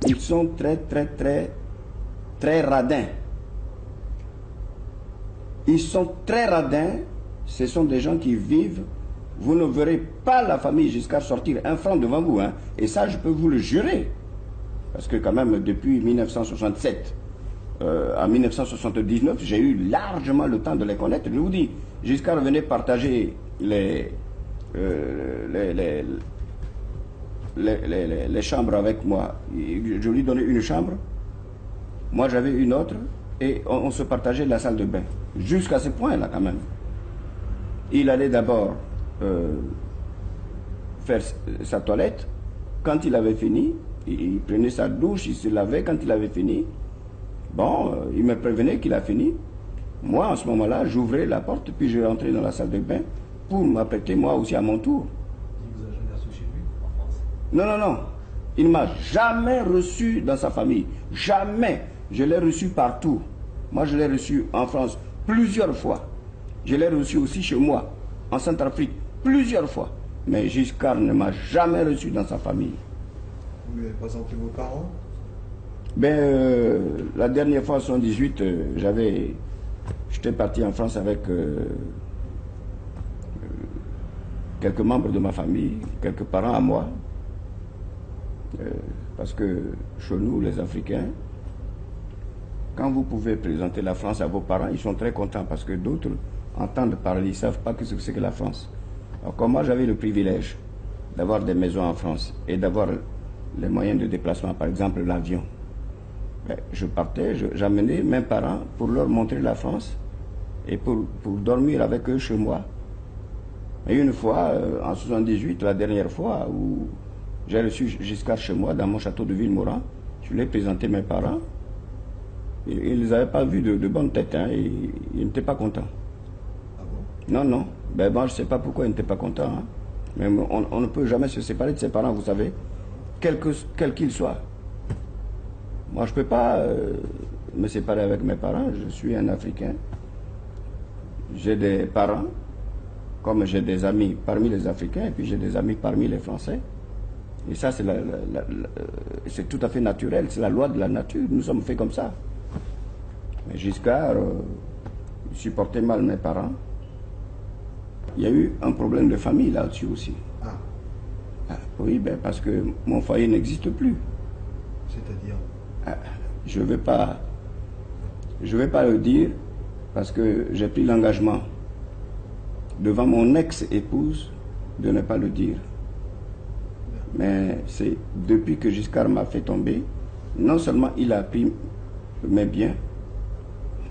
Ils sont très radins. Ils sont très radins. Ce sont des gens qui vivent. Vous ne verrez pas la famille Giscard sortir un franc devant vous. Hein. Et ça, je peux vous le jurer. Parce que quand même, depuis 1967 à 1979, j'ai eu largement le temps de les connaître. Je vous dis, Giscard venait partager les chambres avec moi. Je lui donnais une chambre, moi j'avais une autre, et on se partageait la salle de bain. Jusqu'à ce point-là quand même. Il allait d'abord faire sa toilette. Quand il avait fini, il prenait sa douche, il se lavait. Quand il avait fini, bon, il me prévenait qu'il a fini. Moi, en ce moment-là, j'ouvrais la porte, puis je rentrais dans la salle de bain pour m'apprêter moi aussi à mon tour. Il vous a jamais reçu chez lui, en France? Non, non, non. Il ne m'a jamais reçu dans sa famille. Jamais. Je l'ai reçu partout. Moi, je l'ai reçu en France plusieurs fois. Je l'ai reçu aussi chez moi, en Centrafrique, plusieurs fois. Mais Giscard ne m'a jamais reçu dans sa famille. Vous lui avez présenté vos parents? Ben, la dernière fois, en 1978, j'étais parti en France avec quelques membres de ma famille, quelques parents à moi. Parce que chez nous, les Africains, quand vous pouvez présenter la France à vos parents, ils sont très contents parce que d'autres entendent parler, ils ne savent pas ce que c'est que la France. Alors, comme moi, j'avais le privilège d'avoir des maisons en France et d'avoir les moyens de déplacement, par exemple l'avion. Je partais, j'amenais mes parents pour leur montrer la France et pour dormir avec eux chez moi. Et une fois, en 1978, la dernière fois où j'ai reçu Giscard chez moi, dans mon château de Villemaurin, je lui ai présenté mes parents. Et ils ne les avaient pas vus de bonne tête, hein, et ils n'étaient pas contents. Ah bon? Non, non. Ben bon, je ne sais pas pourquoi ils n'étaient pas contents. Hein. Mais on ne peut jamais se séparer de ses parents, vous savez, quel qu'ils soient. Moi, je ne peux pas me séparer avec mes parents. Je suis un Africain. J'ai des parents, comme j'ai des amis parmi les Africains, et puis j'ai des amis parmi les Français. Et ça, c'est tout à fait naturel. C'est la loi de la nature. Nous sommes faits comme ça. Mais Giscard, il supportait mal mes parents. Il y a eu un problème de famille là-dessus aussi. Ah. Ah, oui, ben parce que mon foyer n'existe plus. C'est-à-dire? Je ne vais pas le dire parce que j'ai pris l'engagement devant mon ex-épouse de ne pas le dire. Mais c'est depuis que Giscard m'a fait tomber, non seulement il a pris mes biens,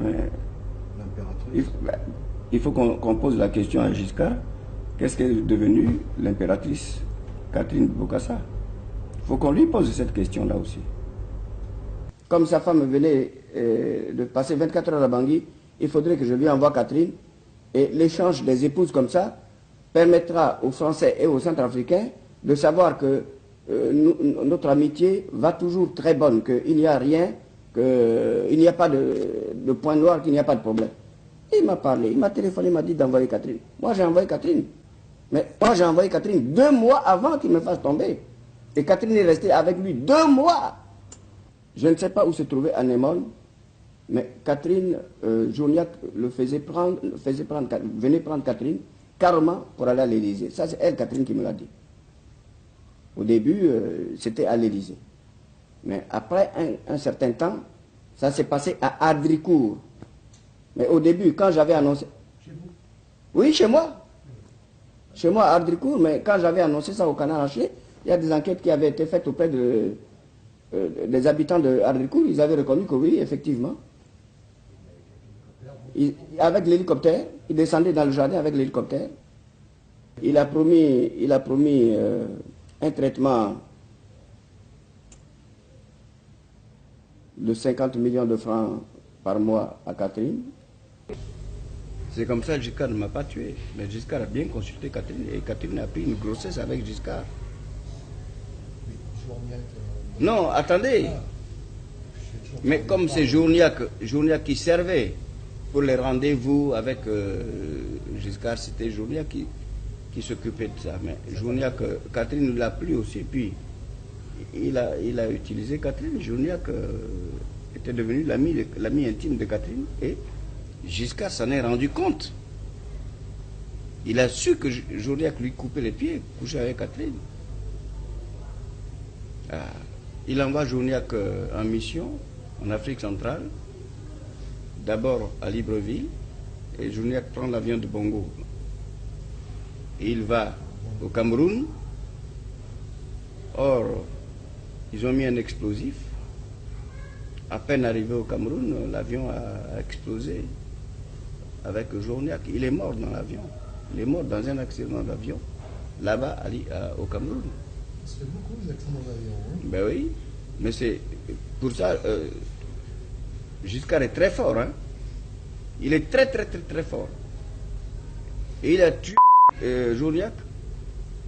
mais il faut qu'on pose la question à Giscard, qu'est-ce qu'elle est devenue l'impératrice Catherine Bokassa? Il faut qu'on lui pose cette question-là aussi. Comme sa femme venait de passer 24 heures à Bangui, il faudrait que je lui envoie Catherine. Et l'échange des épouses comme ça permettra aux Français et aux Centrafricains de savoir que notre amitié va toujours très bonne, qu'il n'y a rien, qu'il n'y a pas de point noir, qu'il n'y a pas de problème. Et il m'a parlé, il m'a téléphoné, il m'a dit d'envoyer Catherine. Moi j'ai envoyé Catherine. Mais moi j'ai envoyé Catherine 2 mois avant qu'il me fasse tomber. Et Catherine est restée avec lui 2 mois. Je ne sais pas où se trouvait Anémone, mais Catherine Journiac venait prendre Catherine carrément pour aller à l'Élysée. Ça, c'est elle, Catherine, qui me l'a dit. Au début, c'était à l'Élysée. Mais après un certain temps, ça s'est passé à Ardricourt. Mais au début, quand j'avais annoncé... Chez vous? Oui, chez moi. Chez moi, à Ardricourt, mais quand j'avais annoncé ça au Canard enchaîné, il y a des enquêtes qui avaient été faites auprès des habitants de Ardricourt. Ils avaient reconnu que oui, effectivement. Avec l'hélicoptère, il descendait dans le jardin avec l'hélicoptère. Il a promis un traitement de 50 millions de francs par mois à Catherine. C'est comme ça que Giscard ne m'a pas tué. Mais Giscard a bien consulté Catherine et Catherine a pris une grossesse avec Giscard. Non, attendez. Mais comme c'est Journiac qui servait pour les rendez-vous avec Giscard, c'était Journiac qui s'occupait de ça. Mais Journiac, Catherine l'a pris aussi. Puis, il a utilisé Catherine. Journiac était devenu l'ami intime de Catherine et Giscard s'en est rendu compte. Il a su que Journiac lui coupait les pieds, couchait avec Catherine. Il envoie Journiac en mission en Afrique centrale, d'abord à Libreville, et Journiac prend l'avion de Bongo. Et il va au Cameroun. Or, ils ont mis un explosif. À peine arrivé au Cameroun, l'avion a explosé avec Journiac. Il est mort dans l'avion. Il est mort dans un accident d'avion, là-bas au Cameroun. Ça fait beaucoup d'accidents d'avion. Hein? Ben oui, mais c'est pour ça, Giscard est très fort. Hein? Il est très fort. Et il a tué Journiac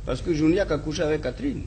parce que Journiac a couché avec Catherine.